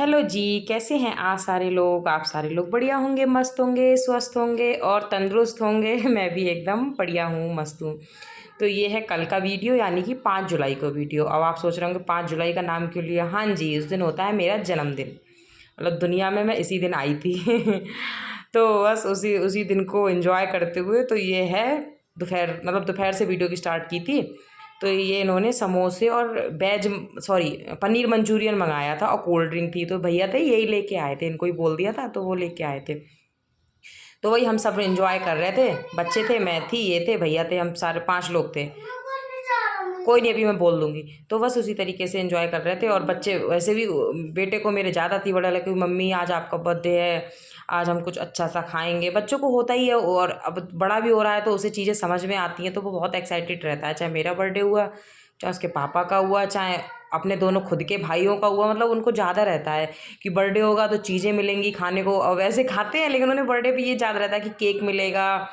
Hello जी, कैसे हैं आप सारे लोग? आप सारे लोग बढ़िया होंगे, मस्त होंगे, स्वस्थ होंगे और तंदुरुस्त होंगे। मैं भी एकदम बढ़िया हूँ, मस्त हूँ। तो ये है कल का वीडियो, यानी कि 5 जुलाई को वीडियो। अब आप सोच रहे होंगे 5 जुलाई का नाम क्यों लिया? हाँ जी, उस दिन होता है मेरा जन्मदिन। मतलब दुनिया में मैं इसी दिन आई थी। तो बस उसी उसी दिन को एंजॉय करते हुए तो ये है दोपहर, मतलब दोपहर से वीडियो की स्टार्ट की थी। तो ये इन्होंने समोसे और वेज, सॉरी, पनीर मंचूरियन मंगाया था और कोल्ड ड्रिंक थी। तो भैया थे यही लेके आए थे, इनको ही बोल दिया था तो वो लेके आए थे। तो वही हम सब एंजॉय कर रहे थे। बच्चे थे, मैं थी, ये थे, भैया थे, हम सारे 5 लोग थे। कोई नहीं, अभी मैं बोल दूंगी। तो बस उसी तरीके से एंजॉय कर रहे थे। और बच्चे वैसे भी, बेटे को मेरे ज़्यादा थी बड़ा लगे, मम्मी आज आपका बर्थडे है, आज हम कुछ अच्छा सा खाएंगे। बच्चों को होता ही है, और अब बड़ा भी हो रहा है तो उसे चीज़ें समझ में आती हैं, तो वो बहुत एक्साइटेड रहता है। चाहे मेरा बर्थडे हुआ, चाहे उसके पापा का हुआ, चाहे अपने दोनों खुद के भाइयों का हुआ, मतलब उनको ज़्यादा रहता है कि बर्थडे होगा तो चीज़ें मिलेंगी खाने को। और वैसे खाते हैं, लेकिन उन्हें बर्थडे पे ये ज़्यादा रहता है कि केक मिलेगा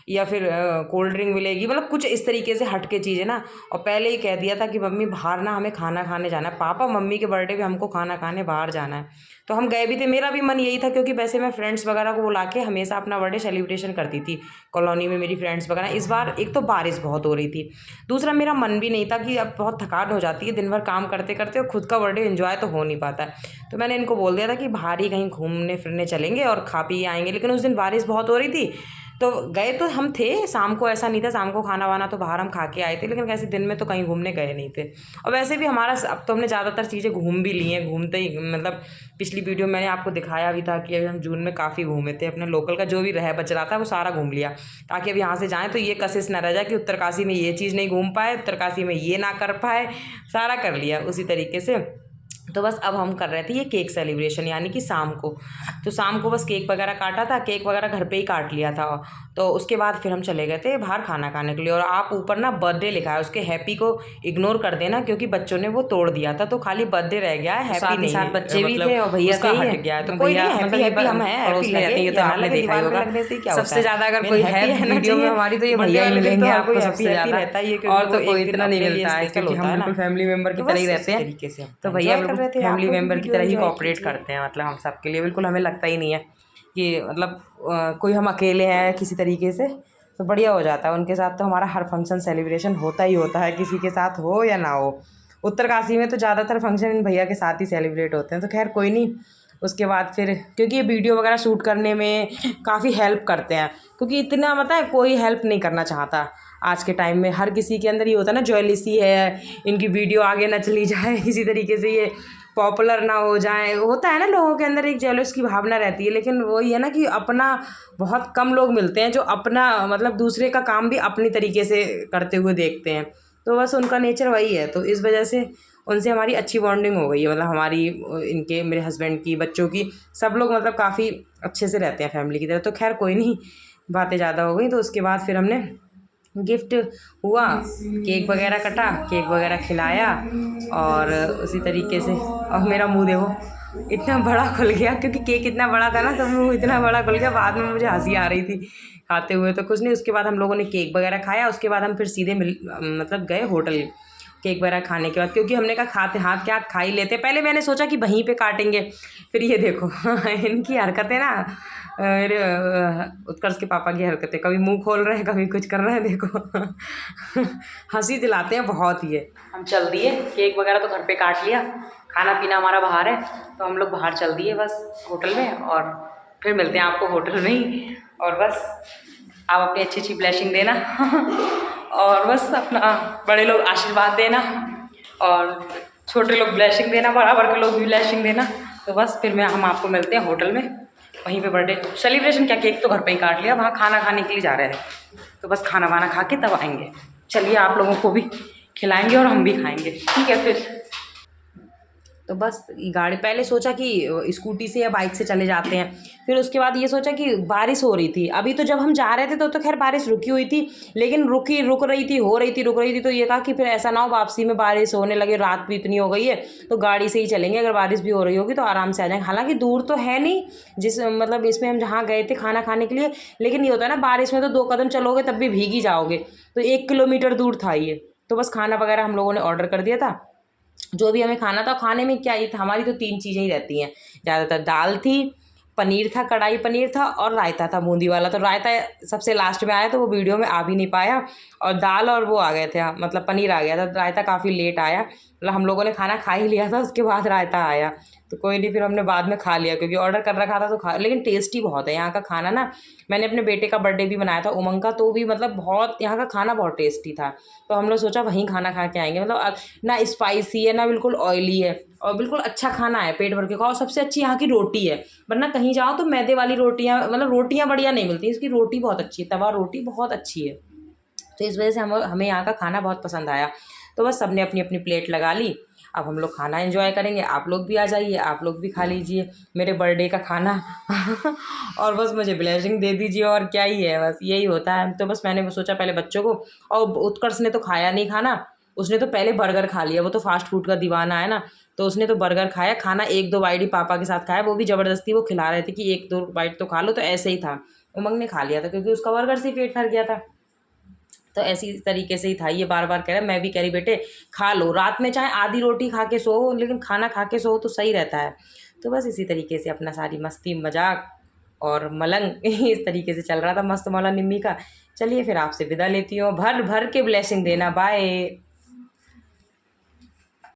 या फिर कोल्ड ड्रिंक मिलेगी, मतलब कुछ इस तरीके से हट के चीज़ें ना। और पहले ही कह दिया था कि मम्मी बाहर ना, हमें खाना खाने जाना है, पापा मम्मी के बर्थडे पे हमको खाना खाने बाहर जाना है। तो हम गए भी थे, मेरा भी मन यही था, क्योंकि वैसे मैं फ्रेंड्स वगैरह को बुला के हमेशा अपना बर्थडे सेलिब्रेशन करती थी कॉलोनी में, मेरी फ्रेंड्स वगैरह। इस बार एक तो बारिश बहुत हो रही थी, दूसरा मेरा मन भी नहीं था कि अब बहुत थकान हो जाती है दिन भर काम करते करते, और खुद का बर्थडे एंजॉय तो हो नहीं पाता है। तो मैंने इनको बोल दिया था कि बाहर ही कहीं घूमने फिरने चलेंगे और खा पी आएंगे, लेकिन उस दिन बारिश बहुत हो रही थी। तो गए तो हम थे शाम को, ऐसा नहीं था, शाम को खाना वाना तो बाहर हम खा के आए थे, लेकिन वैसे दिन में तो कहीं घूमने गए नहीं थे। और वैसे भी हमारा अब तो हमने ज़्यादातर चीज़ें घूम भी ली हैं, घूमते ही, मतलब पिछली वीडियो मैंने आपको दिखाया भी था कि अभी हम जून में काफ़ी घूमे थे। अपने लोकल का जो भी रह बच रहा था वो सारा घूम लिया, ताकि अब यहाँ से जाएँ तो ये कशिश ना रह जाए कि उत्तरकाशी में ये चीज़ नहीं घूम पाए, उत्तरकाशी में ये ना कर पाए। सारा कर लिया उसी तरीके से। तो बस अब हम कर रहे थे ये केक सेलिब्रेशन, यानी कि शाम को। तो शाम को बस केक वगैरह काटा था, केक वगैरह घर पे ही काट लिया था। तो उसके बाद फिर हम चले गए थे बाहर खाना खाने के लिए। और आप ऊपर ना बर्थडे लिखा है, उसके हैप्पी को इग्नोर कर देना, क्योंकि बच्चों ने वो तोड़ दिया था, तो खाली बर्थडे रह गया है, हैप्पी नहीं है। बच्चे भी थे और भैया उसका थे ही हट है, गया है तो कोई नहीं, मतलब हैप्पी ये हैप्पी हम हैं, हैप्पी पड़ोस में लगे रहते हैं, ये तो या ना आपने लगे, देखा ही दीवार पे होगा। लगने से ही क्या होता सबसे है। ज्यादा अगर मेन कोई है हैप्पी रहना वीडियो में चाहिए। हमारी तो ये बर्थडे भैया ही वाले दिन तो मिलेंगे हर कोई आपको हैप्पी सबसे हैप्पी ज्यादा। रहता ही है, क्योंकि और वो तो कोई एक दिन इतना नहीं अपने लिए मिलता है, स्पेशल क्योंकि होता हम है बिल्कुल ना। फैमिली मेंबर की तो तरह ही बस रहते उसी हैं। तरीके से तो हम भैया एंजॉय कर बिल्कुल रहे थे, आप फैमिली लोग भी मेंबर की वीडियो तरह ही एंजॉय कोऑपरेट कीजिए। करते हैं, मतलब हम सबके लिए बिल्कुल, हमें लगता ही नहीं है कि मतलब कोई हम अकेले हैं किसी तरीके से। तो बढ़िया हो जाता है उनके साथ। तो हमारा हर फंक्शन सेलिब्रेशन होता ही होता है, किसी के साथ हो या ना हो। उत्तरकाशी में तो ज़्यादातर फंक्शन इन भैया के साथ ही सेलिब्रेट होते हैं। तो खैर कोई नहीं। उसके बाद फिर, क्योंकि ये वीडियो वगैरह शूट करने में काफ़ी हेल्प करते हैं, क्योंकि इतना पता है कोई हेल्प नहीं करना चाहता आज के टाइम में। हर किसी के अंदर ये होता है ना, ज्वेलिसी है, इनकी वीडियो आगे ना चली जाए, किसी तरीके से ये पॉपुलर ना हो जाए। होता है ना लोगों के अंदर एक जेलस की भावना रहती है, लेकिन वही है ना कि अपना, बहुत कम लोग मिलते हैं जो अपना, मतलब दूसरे का काम भी अपनी तरीके से करते हुए देखते हैं। तो बस उनका नेचर वही है, तो इस वजह से उनसे हमारी अच्छी बॉन्डिंग हो गई है। मतलब हमारी, इनके, मेरे हस्बैंड की, बच्चों की, सब लोग मतलब काफ़ी अच्छे से रहते हैं फैमिली की तरह। तो खैर कोई नहीं, बातें ज़्यादा हो गई। तो उसके बाद फिर हमने गिफ्ट हुआ, केक वगैरह कटा, केक वगैरह खिलाया, और उसी तरीके से। और मेरा मुंह देखो इतना बड़ा खुल गया, क्योंकि केक इतना बड़ा था ना, तो मुंह इतना बड़ा खुल गया। बाद में मुझे हंसी आ रही थी खाते हुए, तो कुछ नहीं। उसके बाद हम लोगों ने केक वगैरह खाया। उसके बाद हम फिर सीधे मतलब गए होटल केक वगैरह खाने के बाद, क्योंकि हमने कहा खाते हाथ क्या खा ही लेते। पहले मैंने सोचा कि वहीं पे काटेंगे, फिर ये देखो इनकी हरकतें ना, मेरे उत्कर्ष के पापा की हरकतें, कभी मुंह खोल रहे हैं, कभी कुछ कर रहे हैं, देखो हंसी दिलाते हैं बहुत ही है। हम चल दिए, केक वगैरह तो घर पे काट लिया, खाना पीना हमारा बाहर है, तो हम लोग बाहर चल दिए बस होटल में। और फिर मिलते हैं आपको होटल में ही। और बस आप अपनी अच्छी अच्छी ब्लेसिंग देना और बस अपना बड़े लोग आशीर्वाद देना, और छोटे लोग ब्लेसिंग देना, बराबर के लोग भी ब्लेसिंग देना। तो बस फिर हम आपको मिलते हैं होटल में, वहीं पे बर्थडे सेलिब्रेशन। क्या, केक तो घर पे ही काट लिया, वहाँ खाना खाने के लिए जा रहे हैं। तो बस खाना वाना खा के तब आएंगे। चलिए आप लोगों को भी खिलाएंगे और हम भी खाएंगे, ठीक है फिर। तो बस गाड़ी, पहले सोचा कि स्कूटी से या बाइक से चले जाते हैं, फिर उसके बाद ये सोचा कि बारिश हो रही थी अभी, तो जब हम जा रहे थे तो खैर बारिश रुकी हुई थी, लेकिन रुक रही थी, हो रही थी, रुक रही थी। तो ये कहा कि फिर ऐसा ना हो वापसी में बारिश होने लगे, रात भी इतनी हो गई है, तो गाड़ी से ही चलेंगे, अगर बारिश भी हो रही होगी तो आराम से आ जाएंगे। हालांकि दूर तो है नहीं, जिस मतलब इसमें हम जहाँ गए थे खाना खाने के लिए, लेकिन ये होता है ना बारिश में तो 2 कदम चलोगे तब भी भीग ही जाओगे, तो 1 किलोमीटर दूर था ये। तो बस खाना वगैरह हम लोगों ने ऑर्डर कर दिया था, जो भी हमें खाना था, खाने में क्या ही था, हमारी तो 3 चीज़ें ही रहती हैं ज़्यादातर। दाल थी, पनीर था, कढ़ाई पनीर था और रायता था बूंदी वाला। तो रायता सबसे लास्ट में आया तो वो वीडियो में आ भी नहीं पाया, और दाल और वो आ गए थे, मतलब पनीर आ गया था। रायता काफ़ी लेट आया, मतलब हम लोगों ने खाना खा ही लिया था, उसके बाद रायता आया। तो कोई नहीं, फिर हमने बाद में खा लिया क्योंकि ऑर्डर कर रखा था तो खा। लेकिन टेस्टी बहुत है यहाँ का खाना ना। मैंने अपने बेटे का बर्थडे भी मनाया था उमंग का, तो भी मतलब बहुत, यहाँ का खाना बहुत टेस्टी था। तो हम लोग सोचा वहीं खाना खा के आएंगे। मतलब ना स्पाइसी है ना बिल्कुल ऑयली है, और बिल्कुल अच्छा खाना है, पेट भर के खाओ। सबसे अच्छी यहाँ की रोटी है, वरना कहीं जाओ तो मैदे वाली रोटियाँ, मतलब रोटियाँ बढ़िया नहीं मिलती। इसकी रोटी बहुत अच्छी है, तवा रोटी बहुत अच्छी है। तो इस वजह से हमें यहाँ का खाना बहुत पसंद आया। तो बस सबने अपनी अपनी प्लेट लगा ली, अब हम लोग खाना एंजॉय करेंगे। आप लोग भी आ जाइए, आप लोग भी खा लीजिए मेरे बर्थडे का खाना और बस मुझे ब्लेसिंग दे दीजिए, और क्या ही है, बस यही होता है। तो बस मैंने सोचा पहले बच्चों को, और उत्कर्ष ने तो खाया नहीं खाना, उसने तो पहले बर्गर खा लिया। वो तो फास्ट फूड का दीवाना है ना, तो उसने तो बर्गर खाया। खाना 1-2 बाइट ही पापा के साथ खाया, वो भी ज़बरदस्ती वो खिला रहे थे कि 1-2 बाइट तो खा लो, तो ऐसे ही था। उमंग ने खा लिया था क्योंकि उसका बर्गर से ही पेट भर गया था। तो ऐसी तरीके से ही था, ये बार बार कह रहा, मैं भी कह रही बेटे खा लो, रात में चाहे आधी रोटी खा के सो, लेकिन खाना खा के सो तो सही रहता है। तो बस इसी तरीके से अपना सारी मस्ती मजाक और मलंग इस तरीके से चल रहा था, मस्त मौला निम्मी का। चलिए फिर आपसे विदा लेती हूँ, भर भर के ब्लेसिंग देना, बाय।